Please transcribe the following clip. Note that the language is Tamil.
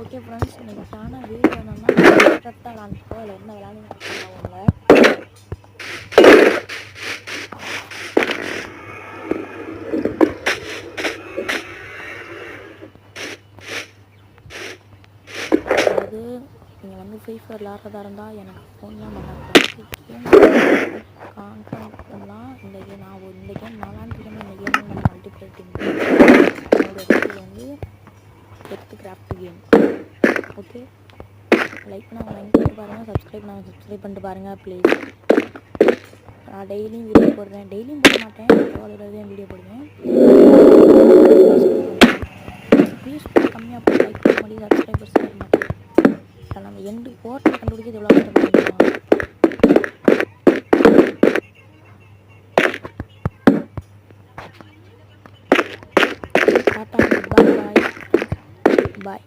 ஓகே ஃப்ரெண்ட்ஸ், இன்னைக்கான வீடியோ என்னன்னா கரெக்டாக விளாண்டுருக்கோம். அதில் என்ன விளாண்டுன்னு உங்களை அதாவது நீங்கள் வந்து ஃப்ரீ ஃபயர் விளாட்றதா இருந்தால் எனக்கு ஃபோன்லாம் பண்ணக்கூடாது. கான்ஃபரன்ஸ் பண்ணலாம். இந்த கேம் நான் விளாண்டுருக்கேன். இந்த கேம் வந்து மல்டிப்ளேயர் டீம். என்னோடய பேர் வந்து depth craft game. Okay, like பண்ண லைக் பண்ணிட்டு பாருங்கள், சப்ஸ்கிரைப் பண்ணிட்டு பாருங்கள் ப்ளீஸ். நான் டெய்லியும் வீடியோ போடுறேன். டெய்லியும் போட மாட்டேன், அதோட வீடியோ போடுவேன். ப்ளீஸ் கம்மியாக போட்டு லைக் பண்ண மாட்டேங்குது, சப்ஸ்கிரைபர்ஸ் வர மாட்டேன். நம்ம எண்டு போர்ட்டில் கண்டுபிடிக்கிறது எவ்வளோ கஷ்டப்படுறோம்.